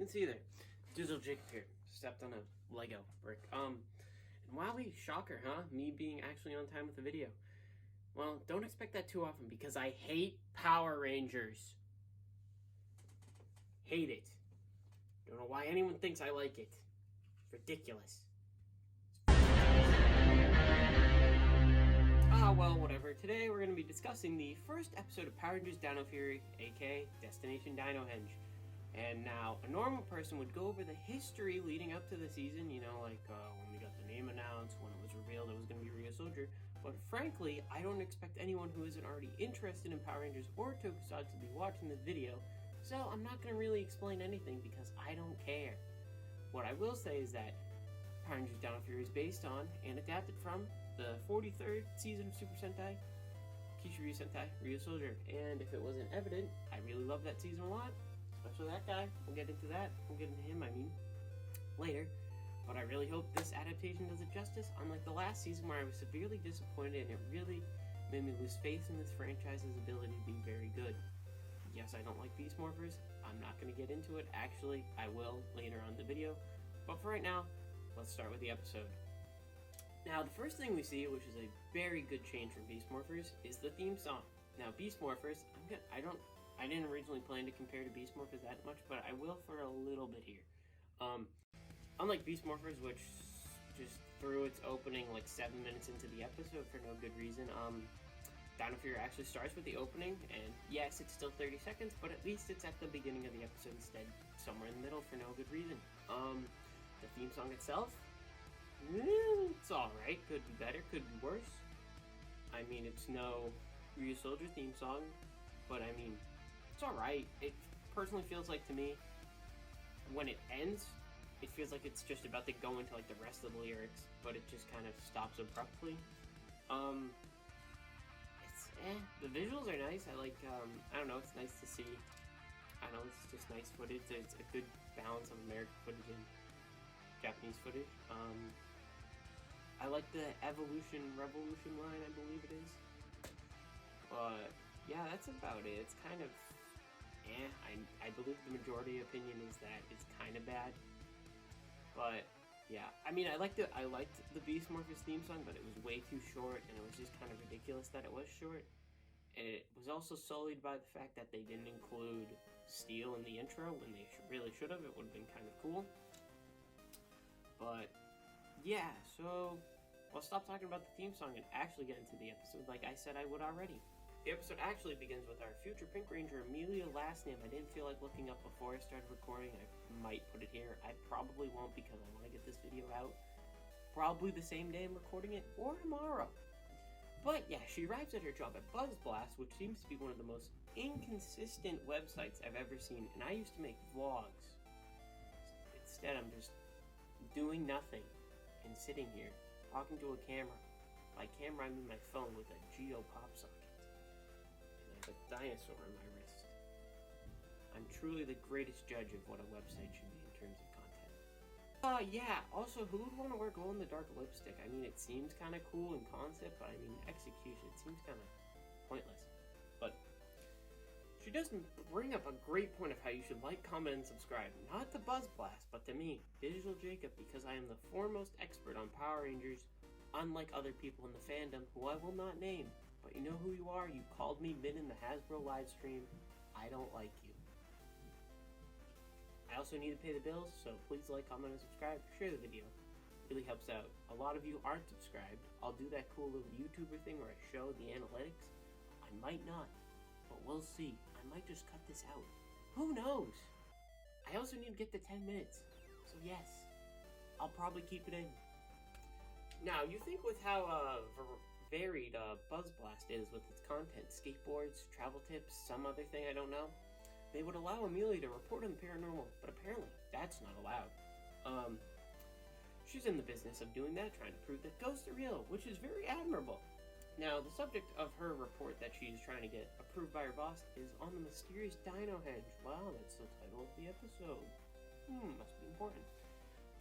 can see there. Digital Jacob here. Stepped on a Lego brick. And wowee, shocker, huh? Me being actually on time with the video. Well, don't expect that too often because I hate Power Rangers. Hate it. Don't know why anyone thinks I like it. It's ridiculous. Well, whatever. Today we're going to be discussing the first episode of Power Rangers Dino Fury, aka Destination Dino Henge. And now, a normal person would go over the history leading up to the season, you know, like when we got the name announced, when it was revealed it was going to be Rio Soldier. But frankly, I don't expect anyone who isn't already interested in Power Rangers or Tokusatsu to be watching this video, so I'm not going to really explain anything because I don't care. What I will say is that Power Rangers Dino Fury is based on and adapted from the 43rd season of Super Sentai, Kishiuryu Sentai, Rio Soldier. And if it wasn't evident, I really love that season a lot. Especially that guy. We'll get into that. We'll get into him, later. But I really hope this adaptation does it justice, unlike the last season where I was severely disappointed and it really made me lose faith in this franchise's ability to be very good. Yes, I don't like Beast Morphers. I'm not going to get into it. Actually, I will later on in the video. But for right now, let's start with the episode. Now, the first thing we see, which is a very good change from Beast Morphers, is the theme song. Now, Beast Morphers, I didn't originally plan to compare to Beast Morphers that much, but I will for a little bit here. Unlike Beast Morphers, which just threw its opening like 7 minutes into the episode for no good reason, Dino Fury actually starts with the opening, and yes, it's still 30 seconds, but at least it's at the beginning of the episode instead, somewhere in the middle for no good reason. The theme song itself, it's alright, could be better, could be worse. I mean, it's no Rio Soldier theme song, but I mean, it's alright. It personally feels like, to me, when it ends, it feels like it's just about to go into like the rest of the lyrics, but it just kind of stops abruptly. It's the visuals are nice. I like, I don't know, it's nice to see. I don't know, it's just nice footage. It's a good balance of American footage and Japanese footage. I like the Revolution line, I believe it is. But yeah, that's about it. It's kind of I believe the majority opinion is that it's kind of bad. But yeah, I mean, I liked the Beast Morphers theme song, but it was way too short, and it was just kind of ridiculous that it was short. And it was also sullied by the fact that they didn't include Steel in the intro when they really should have. It would have been kind of cool. But yeah, so I'll stop talking about the theme song and actually get into the episode like I said I would already. The episode actually begins with our future Pink Ranger, Amelia, last name I didn't feel like looking up before I started recording. I might put it here. I probably won't because I want to get this video out probably the same day I'm recording it or tomorrow. But yeah, she arrives at her job at Buzz Blast, which seems to be one of the most inconsistent websites I've ever seen, and I used to make vlogs. Instead, I'm just doing nothing and sitting here talking to a camera. By camera, I mean my phone with a Geo pop socket. And I have a dinosaur on my wrist. I'm truly the greatest judge of what a website should be in terms of content. Yeah, also, who would want to wear glow-in-the-dark lipstick? I mean, it seems kind of cool in concept, but I mean, execution, it seems kind of pointless. But she does bring up a great point of how you should like, comment, and subscribe. Not to Buzz Blast, but to me, Digital Jacob, because I am the foremost expert on Power Rangers, unlike other people in the fandom, who I will not name. But you know who you are, you called me mid in the Hasbro live stream. I don't like you. I also need to pay the bills, so please like, comment, and subscribe. Share the video. It really helps out. A lot of you aren't subscribed. I'll do that cool little YouTuber thing where I show the analytics. I might not, but we'll see. I might just cut this out. Who knows? I also need to get to 10 minutes. So yes, I'll probably keep it in. Now, you think with how varied Buzz Blast is with its content, skateboards, travel tips, some other thing I don't know, they would allow Amelia to report on the paranormal, but apparently that's not allowed. She's in the business of doing that, trying to prove that ghosts are real, which is very admirable. Now, the subject of her report that she's trying to get approved by her boss is on the mysterious Dino Henge. Wow, that's the title of the episode. Must be important.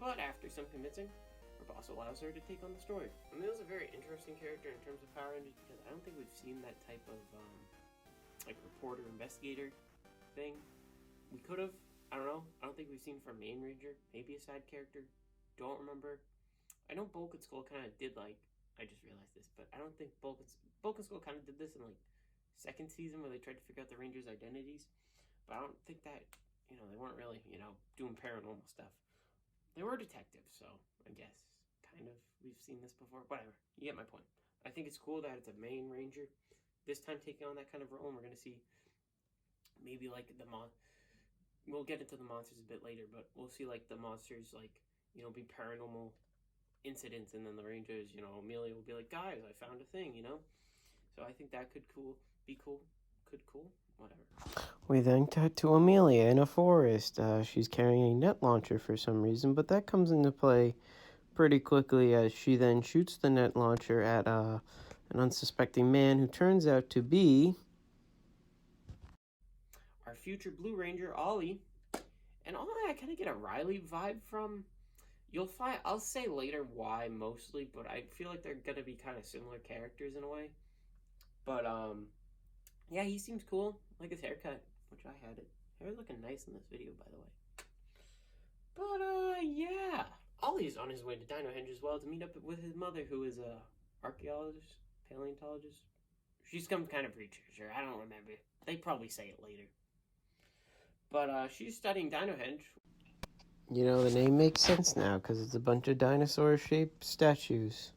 But after some convincing, her boss allows her to take on the story. Amelia's a very interesting character in terms of Power Rangers because I don't think we've seen that type of like reporter investigator thing. We could have, I don't know. I don't think we've seen from main ranger. Maybe a side character. Don't remember. I know Bulk and Skull kind of did like. I just realized this, but I don't think Bulk and Skull kind of did this in like second season where they tried to figure out the Rangers' identities. But I don't think that they weren't really doing paranormal stuff. They were detectives, so I guess kind of we've seen this before. Whatever, you get my point. I think it's cool that it's a main ranger this time taking on that kind of role, and we're gonna see maybe like we'll get into the monsters a bit later, but we'll see like the monsters like be paranormal incidents, and then the rangers, Amelia will be like, guys, I found a thing, So I think that could be cool, whatever. We then cut to Amelia in a forest. She's carrying a net launcher for some reason, but that comes into play pretty quickly as she then shoots the net launcher at an unsuspecting man who turns out to be our future Blue Ranger, Ollie. And Ollie, I kind of get a Riley vibe from. You'll find, I'll say later why mostly, but I feel like they're going to be kind of similar characters in a way. But, yeah, he seems cool. I like his haircut, which I had it. Hair looking nice in this video, by the way. But, yeah. Ollie's on his way to Dinohenge as well to meet up with his mother, who is a archaeologist, paleontologist. She's some kind of researcher. I don't remember. They probably say it later. But, she's studying Dinohenge. The name makes sense now because it's a bunch of dinosaur-shaped statues.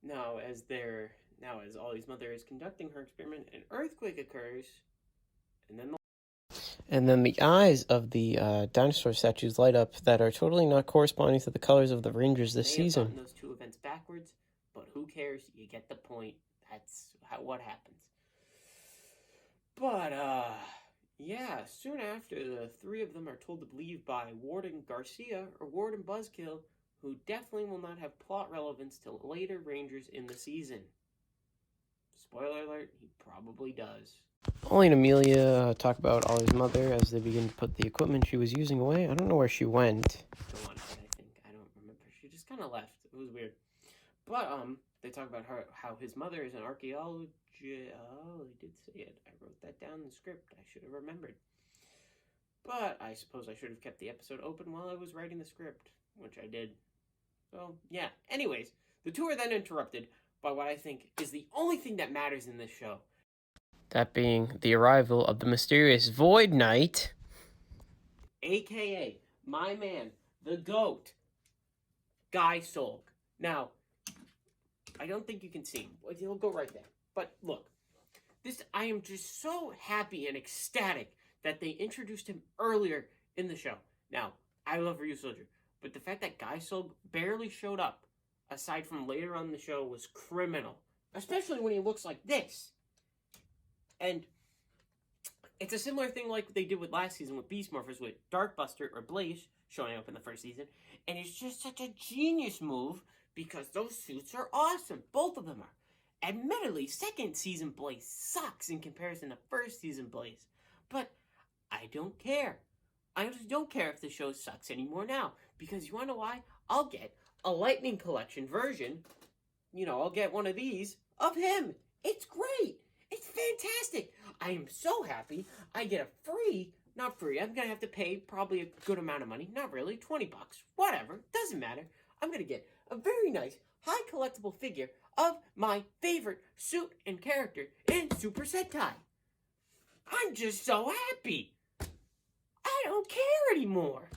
Now, as Ollie's mother is conducting her experiment, an earthquake occurs, and then the eyes of the dinosaur statues light up that are totally not corresponding to the colors of the Rangers this season. They have gotten those two events backwards, but who cares? You get the point. That's what happens. But, yeah, soon after, the three of them are told to leave by Warden Garcia, or Warden Buzzkill, who definitely will not have plot relevance till later Rangers in the season. Spoiler alert, he probably does. Ollie and Amelia talk about Ollie's mother as they begin to put the equipment she was using away. I don't know where she went. Go on, I think. I don't remember. She just kind of left. It was weird. But, they talk about how his mother is an archaeologist. Oh, they did say it. I wrote that down in the script. I should have remembered. But I suppose I should have kept the episode open while I was writing the script, which I did. So, yeah. Anyways, the two are then interrupted by what I think is the only thing that matters in this show. That being the arrival of the mysterious Void Knight. A.K.A. my man, the GOAT, Guy Solg. Now, I don't think you can see him. He'll go right there. But look, I am just so happy and ecstatic that they introduced him earlier in the show. Now, I love Ryu Soldier, but the fact that Guy Solg barely showed up, aside from later on in the show, was criminal. Especially when he looks like this. And it's a similar thing like they did with last season with Beast Morphers with Darkbuster or Blaze showing up in the first season. And it's just such a genius move because those suits are awesome. Both of them are. Admittedly, second season Blaze sucks in comparison to first season Blaze. But I don't care. I just don't care if the show sucks anymore now. Because you want to know why? I'll get a Lightning Collection version. I'll get one of these of him. It's great. It's fantastic. I am so happy. I get a not free. I'm going to have to pay probably a good amount of money. Not really. $20. Whatever. Doesn't matter. I'm going to get a very nice, high collectible figure of my favorite suit and character in Super Sentai. I'm just so happy. I don't care anymore.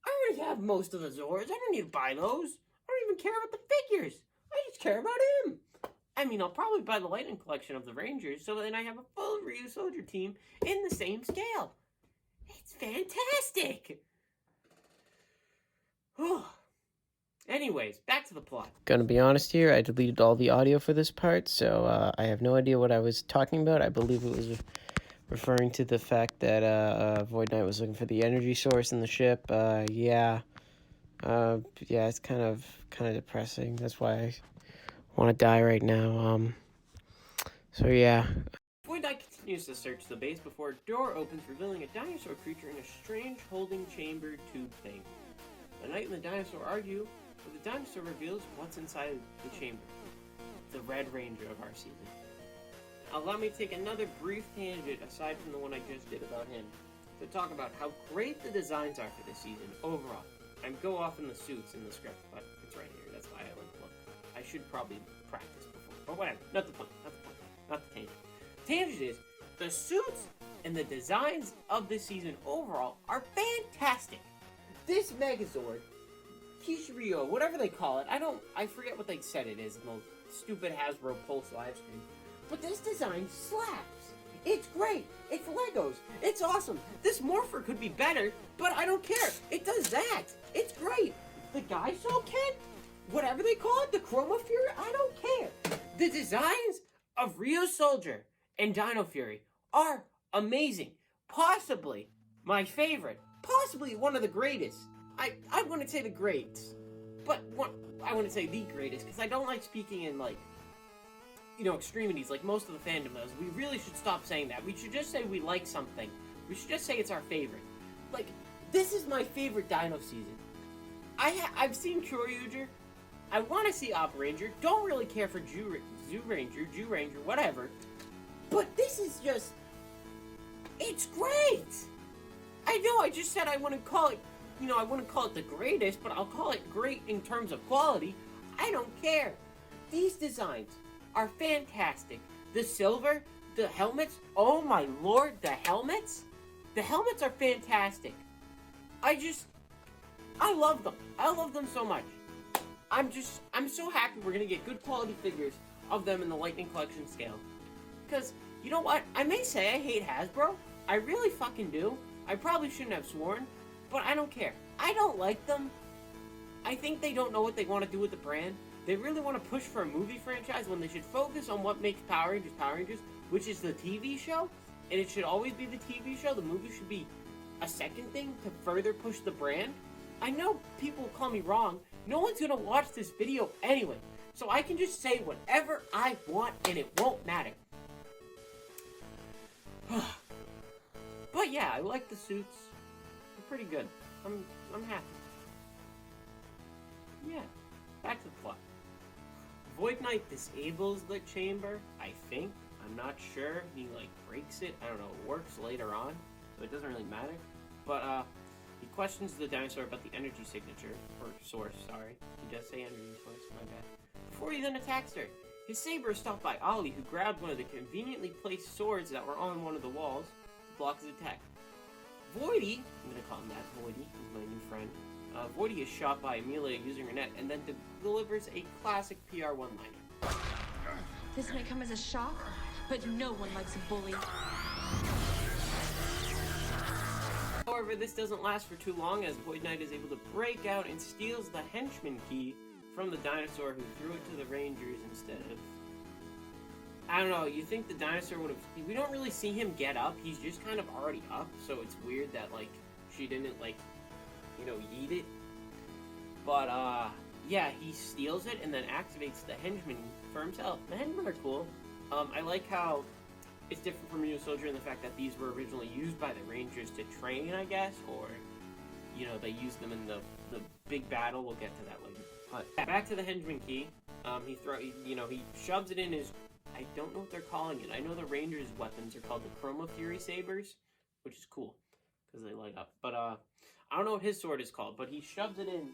I already have most of the Zords. I don't need to buy those. I don't even care about the figures. I just care about him. I mean, I'll probably buy the Lightning Collection of the Rangers so then I have a full Ryu Soldier team in the same scale. It's fantastic. Anyways, back to the plot. Gonna be honest here, I deleted all the audio for this part, so I have no idea what I was talking about. I believe it was referring to the fact that Void Knight was looking for the energy source in the ship. Yeah, it's kind of depressing. That's why I want to die right now. So yeah. Void Knight continues to search the base before a door opens, revealing a dinosaur creature in a strange holding chamber tube thing. The Knight and the dinosaur argue, but the dinosaur reveals what's inside the chamber. The Red Ranger of our season. allow me to take another brief tangent aside from the one I just did about him to talk about how great the designs are for this season overall. I go off in the suits in the script, but it's right here. That's why I like look. I should probably practice before, but whatever. Not the point. Not the tangent. Tangent is the suits and the designs of this season overall are fantastic. This Megazord, Kishiryo, whatever they call it, I forget what they said it is in the stupid Hasbro Pulse live stream. But this design slaps. It's great. It's Legos. It's awesome. This Morpher could be better, but I don't care. It does that. It's great. The Guy Soul Kit, whatever they call it, the Chroma Fury, I don't care. The designs of Rio Soldier and Dino Fury are amazing. Possibly my favorite. Possibly one of the greatest. I wouldn't say the greats, but I wouldn't say the greatest, because I don't like speaking in, like, you know, extremities like most of the fandom does. We really should stop saying that. We should just say we like something. We should just say it's our favorite. Like, this is my favorite Dino season. I've seen Kyoryuger. I want to see Op Ranger. Don't really care for Jew Ranger, whatever. But this is just... It's great! I know, I just said I wouldn't call it, you know, I wouldn't call it the greatest, but I'll call it great in terms of quality. I don't care. These designs are fantastic. The silver, the helmets, oh my lord, the helmets? The helmets are fantastic. I love them. I love them so much. I'm so happy we're gonna get good quality figures of them in the Lightning Collection scale. Because, you know what, I may say I hate Hasbro. I really fucking do. I probably shouldn't have sworn, but I don't care. I don't like them. I think they don't know what they want to do with the brand. They really want to push for a movie franchise when they should focus on what makes Power Rangers, which is the TV show, and it should always be the TV show. The movie should be a second thing to further push the brand. I know people will call me wrong. No one's gonna watch this video anyway, so I can just say whatever I want and it won't matter. But yeah, I like the suits. They're pretty good. I'm happy. Yeah, back to the plot. Void Knight disables the chamber, I think. I'm not sure. He, like, breaks it. I don't know. It works later on, so it doesn't really matter. But, he questions the dinosaur about the energy signature, or source, sorry. He does say energy source, my bad. Before he then attacks her, his saber is stopped by Ollie, who grabbed one of the conveniently placed swords that were on one of the walls to block his attack. Voidy, I'm gonna call him that, Voidy, he's my new friend. Voidy is shot by Amelia using her net, and then delivers a classic PR one-liner. This might come as a shock, but no one likes a bully. However, this doesn't last for too long, as Void Knight is able to break out and steals the henchman key from the dinosaur, who threw it to the Rangers instead of... I don't know, you think the dinosaur would have... We don't really see him get up, he's just kind of already up, so it's weird that, like, she didn't, like, you know, yeet it. But, yeah, he steals it and then activates the henchmen for himself. The henchmen are cool. I like how it's different from Rio Soldier in the fact that these were originally used by the Rangers to train, I guess, or, you know, they used them in the big battle. We'll get to that later. But back to the henchman key. He shoves it in his... I don't know what they're calling it. I know the Rangers' weapons are called the Chroma Fury sabers, which is cool because they light up. But I don't know what his sword is called, but he shoves it in.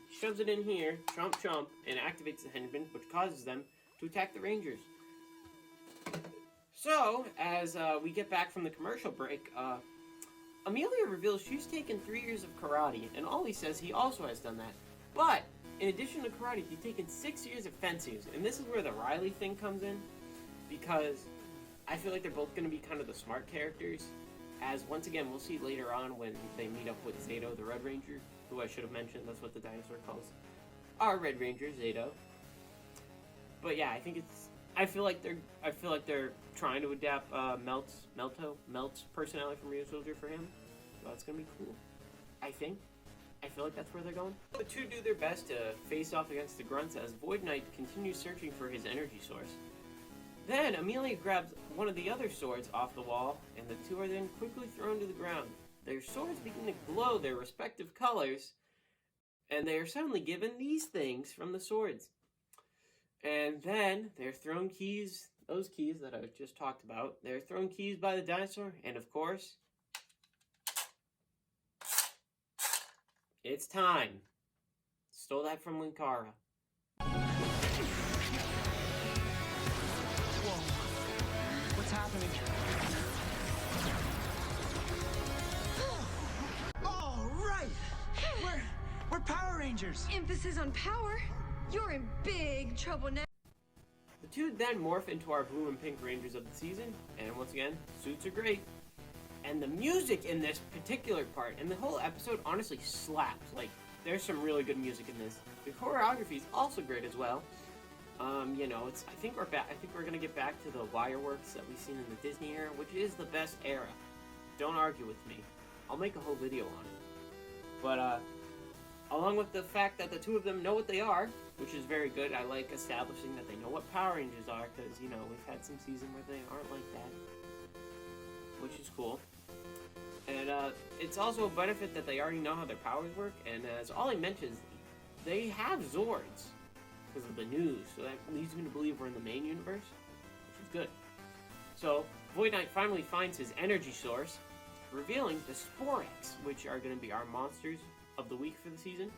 He shoves it in here, chomp chomp, and activates the henchmen, which causes them to attack the Rangers. So, as we get back from the commercial break, Amelia reveals she's taken 3 years of karate, and Ollie says he also has done that. But, in addition to karate, he's taken 6 years of fencing, and this is where the Riley thing comes in, because I feel like they're both going to be kind of the smart characters, as once again, we'll see later on when they meet up with Zato, the Red Ranger, who I should have mentioned, that's what the dinosaur calls our Red Ranger, Zato. But yeah, I feel like they're trying to adapt Melt's personality from Rio Soldier for him. So that's gonna be cool. I feel like that's where they're going. The two do their best to face off against the grunts as Void Knight continues searching for his energy source. Then Amelia grabs one of the other swords off the wall, and the two are then quickly thrown to the ground. Their swords begin to glow their respective colors, and they are suddenly given these things from the swords. And then their throne keys those keys that I just talked about, they're thrown keys by the dinosaur, and of course, it's time. Stole that from Linkara. Whoa. What's happening? All right! We're Power Rangers! Emphasis on power. You're in big trouble now. The two then morph into our blue and pink Rangers of the season, and once again, suits are great. And the music in this particular part, and the whole episode honestly slaps. Like, there's some really good music in this. The choreography is also great as well. You know, I think we're back. I think we're gonna get back to the wire works that we've seen in the Disney era, which is the best era. Don't argue with me. I'll make a whole video on it. But along with the fact that the two of them know what they are, which is very good. I like establishing that they know what Power Rangers are, because, you know, we've had some season where they aren't like that, which is cool. And it's also a benefit that they already know how their powers work, and as Ollie mentions, they have Zords because of the news, so that leads me to believe we're in the main universe, which is good. So, Void Knight finally finds his energy source, revealing the Sporex, which are going to be our monsters of the week for the season.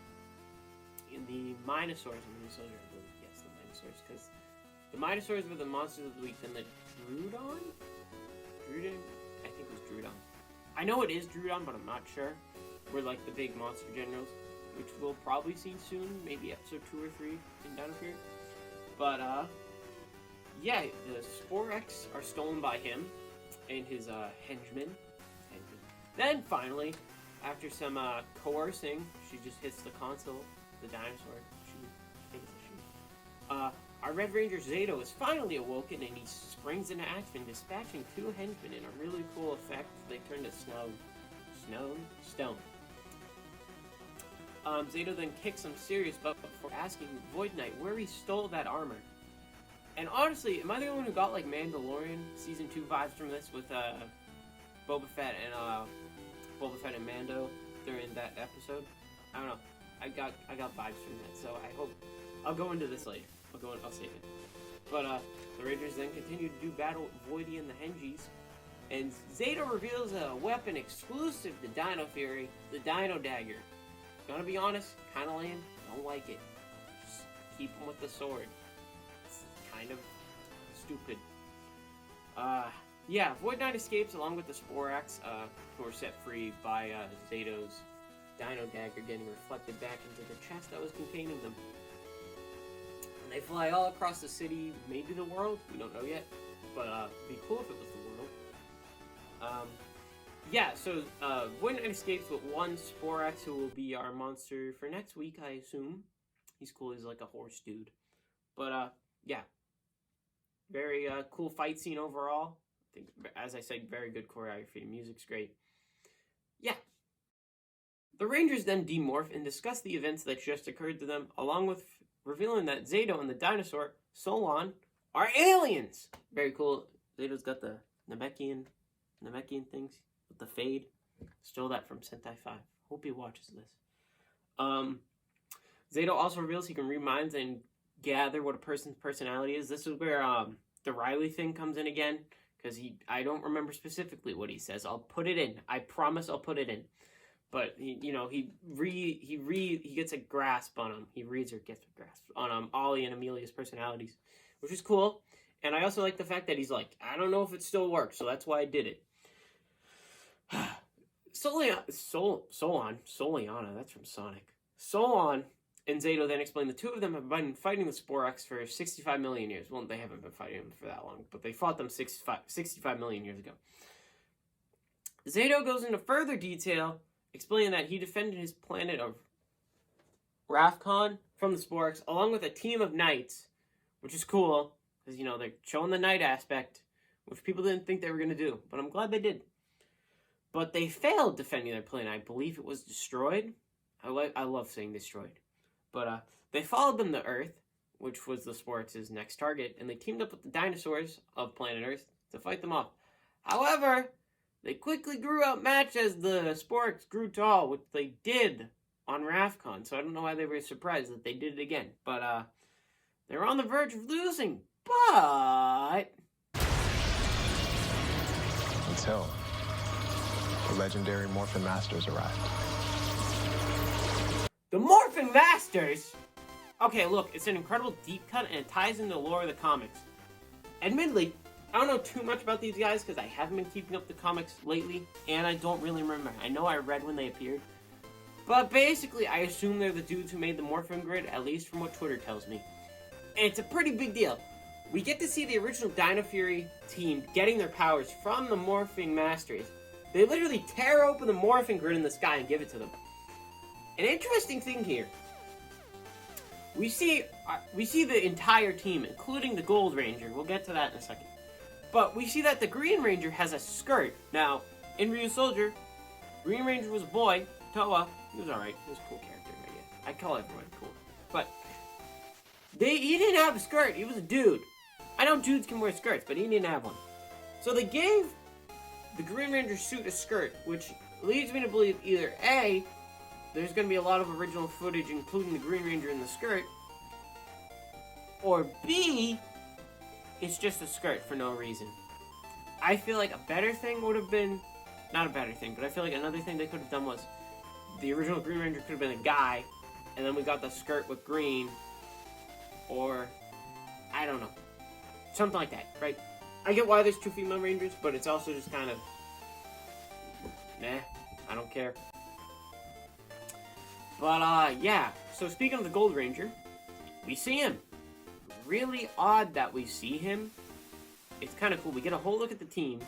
In the Minosaurs, yes, the Minosaurs, because the Minosaurs were the monsters of the week, then the Drudon? I think it was Drudon. I know it is Drudon, but I'm not sure. We're like the big monster generals, which we'll probably see soon, maybe episode 2 or 3 in Dino Fury. But, yeah, the Sporex are stolen by him and his, henchmen. Then, finally, after some, coercing, she just hits the console, the dinosaur. I think it's a shoe. Our Red Ranger Zato is finally awoken, and he springs into action, dispatching 2 henchmen in a really cool effect. They turn to stone. Zato then kicks some serious butt before asking Void Knight where he stole that armor. And honestly, am I the only one who got like Mandalorian Season 2 vibes from this with Boba Fett and Mando during that episode? I don't know. I got vibes from that, so I hope I'll go into this later. I'll save it. But the Rangers then continue to do battle with Voidy and the Hengies, and Zato reveals a weapon exclusive to Dino Fury, the Dino Dagger. Gonna be honest, kinda lame, don't like it. Just keep him with the sword. It's kind of stupid. Yeah, Void Knight escapes along with the Sporax, who are set free by Zato's Dino Dagger getting reflected back into the chest that was containing them. And they fly all across the city, maybe the world, we don't know yet, but it'd be cool if it was the world. Yeah, so Void Knight escapes with one Sporax, who will be our monster for next week, I assume. He's cool, he's like a horse dude. But yeah, very cool fight scene overall. I think, as I said, very good choreography, music's great. Yeah. The Rangers then demorph and discuss the events that just occurred to them, along with revealing that Zato and the dinosaur, Solon, are aliens! Very cool. Zato's got the Namekian things with the fade. Stole that from Sentai 5. Hope he watches this. Zato also reveals he can read minds and gather what a person's personality is. This is where the Riley thing comes in again, because I don't remember specifically what he says. I'll put it in. I promise I'll put it in. But he gets a grasp on him. He reads or gets a grasp on Ollie and Amelia's personalities, which is cool. And I also like the fact that he's like, I don't know if it still works, so that's why I did it. Soliana, that's from Sonic. Solon and Zato then explain the two of them have been fighting the Sporex for 65 million years. Well, they haven't been fighting them for that long, but they fought them 65 million years ago. Zato goes into further detail, explaining that he defended his planet of Rafcon from the Sporex, along with a team of knights, which is cool, because, you know, they're showing the knight aspect, which people didn't think they were going to do, but I'm glad they did. But they failed defending their planet. I believe it was destroyed. I love saying destroyed. But they followed them to Earth, which was the Sporex's next target, and they teamed up with the dinosaurs of planet Earth to fight them off. However, they quickly grew outmatched as the Sporex grew tall, which they did on Rafcon, so I don't know why they were surprised that they did it again. But they were on the verge of losing, but until the legendary Morphin Masters arrived. The Morphin Masters? Okay, look, it's an incredible deep cut and it ties into the lore of the comics. Admittedly, I don't know too much about these guys because I haven't been keeping up the comics lately, and I don't really remember. I know I read when they appeared. But basically, I assume they're the dudes who made the Morphin Grid, at least from what Twitter tells me. And it's a pretty big deal. We get to see the original Dino Fury team getting their powers from the Morphin Masters. They literally tear open the Morphin Grid in the sky and give it to them. An interesting thing here. We see the entire team, including the Gold Ranger. We'll get to that in a second. But we see that the Green Ranger has a skirt. Now, in Ryu Soldier, Green Ranger was a boy. Toa, he was alright. He was a cool character, I guess. I call everyone cool. But he didn't have a skirt. He was a dude. I know dudes can wear skirts, but he didn't have one. So they gave the Green Ranger suit a skirt, which leads me to believe either A, there's going to be a lot of original footage including the Green Ranger in the skirt, or B, it's just a skirt for no reason. I feel like a better thing would have been, not a better thing, but I feel like another thing they could have done was the original Green Ranger could have been a guy, and then we got the skirt with green, or I don't know. Something like that, right? I get why there's two female Rangers, but it's also just kind of, nah, I don't care. But, yeah. So speaking of the Gold Ranger, we see him. Really odd that we see him. It's kind of cool. We get a whole look at the team,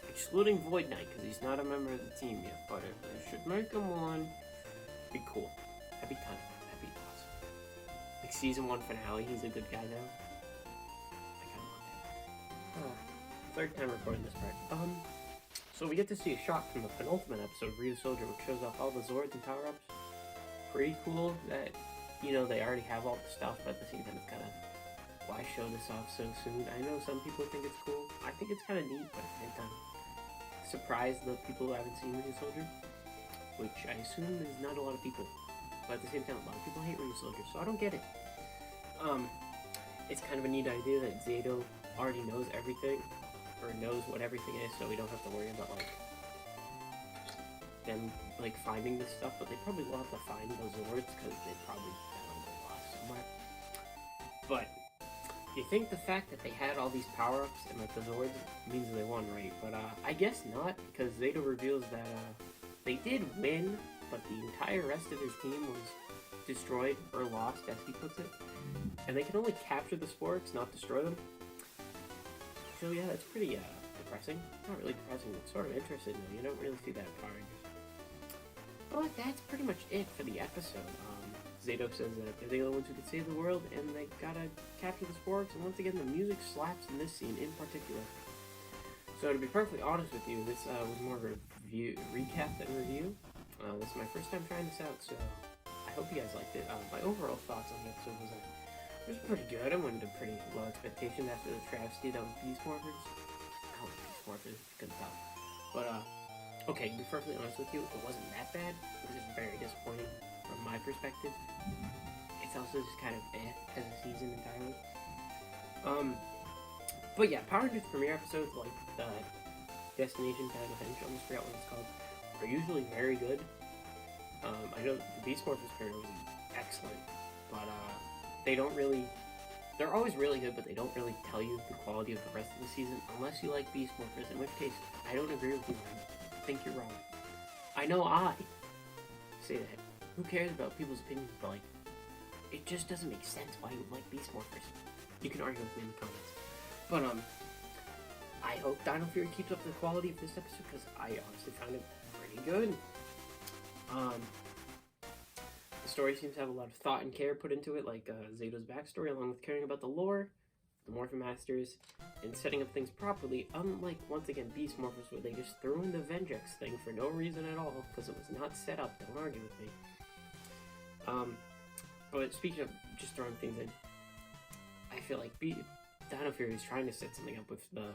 excluding Void Knight, because he's not a member of the team yet, but it should make him one. Be cool. That'd be kind of, that'd be awesome. Like season 1 finale, he's a good guy now. I kind of want that. Third time recording this part. So we get to see a shot from the penultimate episode of Ryu Soldier, which shows off all the Zords and power-ups. Pretty cool that, you know, they already have all the stuff, but at the same time it's kind of, why show this off so soon? I know some people think it's cool. I think it's kind of neat, but at the same time, surprise the people who haven't seen Ryu Soldier, which I assume is not a lot of people. But at the same time, a lot of people hate Ryu Soldier, so I don't get it. It's kind of a neat idea that Zato already knows everything, or knows what everything is, so we don't have to worry about, like, them, like, finding this stuff, but they probably will have to find those Zords, because they probably found them lost somewhere. But you think the fact that they had all these power-ups and, like, the Zords means they won, right? But, I guess not, because Zato reveals that, they did win, but the entire rest of his team was destroyed, or lost, as he puts it. And they can only capture the sporks, not destroy them. So yeah, that's pretty, depressing. Not really depressing, but sort of interesting, though. You don't really see that in Power Rangers. But that's pretty much it for the episode. Zato says that they're the only ones who can save the world, and they gotta capture the sporks, and once again, the music slaps in this scene in particular. So to be perfectly honest with you, this was more of a recap than review. This is my first time trying this out, so I hope you guys liked it. My overall thoughts on the episode was that it was pretty good. I went into pretty low expectations after the travesty that was Beast Morphers. I don't like Beast Morphers, couldn't tell. But, okay, to be perfectly honest with you, it wasn't that bad. It was just very disappointing from my perspective. It's also just kind of as a season entirely. But yeah, Power Rangers premiere episodes, like the Destination Dino Fury, I almost forgot what it's called, are usually very good. I know the Beast Morphers premiere was excellent, but they don't really, they're always really good, but they don't really tell you the quality of the rest of the season, unless you like Beast Morphers, in which case, I don't agree with you, I think you're wrong. I know I say that. Who cares about people's opinions, but like, it just doesn't make sense why you like Beast Morphers. You can argue with me in the comments. But, I hope Dino Fury keeps up the quality of this episode, because I honestly found it pretty good. The story seems to have a lot of thought and care put into it, like Zato's backstory, along with caring about the lore, the Morphin Masters, and setting up things properly, unlike, once again, Beast Morphers, where they just threw in the Vengex thing for no reason at all, because it was not set up. Don't argue with me. But speaking of just throwing things in, I feel like Dino Fury is trying to set something up with the,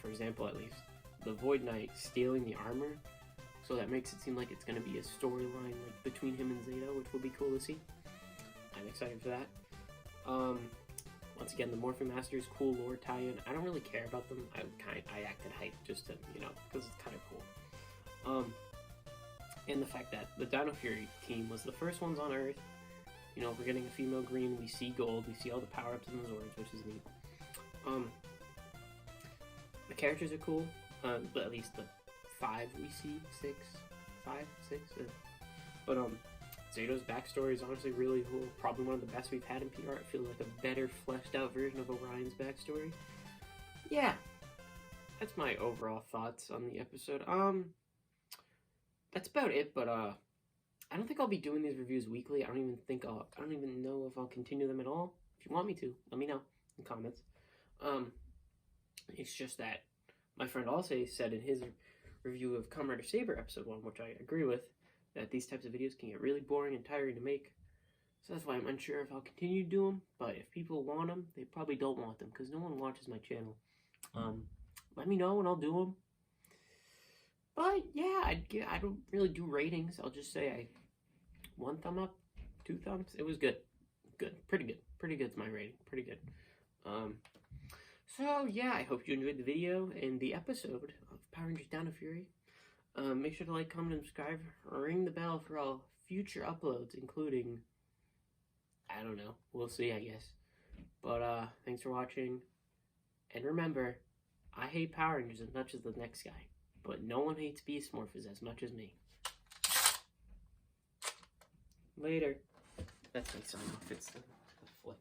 for example at least, the Void Knight stealing the armor, so that makes it seem like it's going to be a storyline like between him and Zato, which will be cool to see. I'm excited for that. once again, the Morphin Masters, cool lore tie-in. I don't really care about them. I acted hype just to, you know, because it's kind of cool. And the fact that the Dino Fury team was the first ones on Earth. You know, we're getting a female green. We see gold. We see all the power-ups in the Zords, which is neat. The characters are cool. But at least the 5 we see, 6. But Zato's backstory is honestly really cool. Probably one of the best we've had in PR. It feels like a better fleshed out version of Orion's backstory. Yeah, that's my overall thoughts on the episode. That's about it. But I don't think I'll be doing these reviews weekly. I don't even know if I'll continue them at all. If you want me to, let me know in comments. It's just that my friend Alsay said in his review of Kamen Rider Saber episode 1, which I agree with, that these types of videos can get really boring and tiring to make. So that's why I'm unsure if I'll continue to do them. But if people want them, they probably don't want them because no one watches my channel. Let me know and I'll do them. But yeah, I don't really do ratings. I'll just say 1 thumb up, 2 thumbs. It was good. Pretty good's my rating. Pretty good. So yeah, I hope you enjoyed the video and the episode of Power Rangers Dino Fury. Make sure to like, comment, and subscribe. Ring the bell for all future uploads, including, I don't know, we'll see, I guess. But thanks for watching. And remember, I hate Power Rangers as much as the next guy, but no one hates Beast Morphers as much as me. Later. That's my sign off. It's the flip.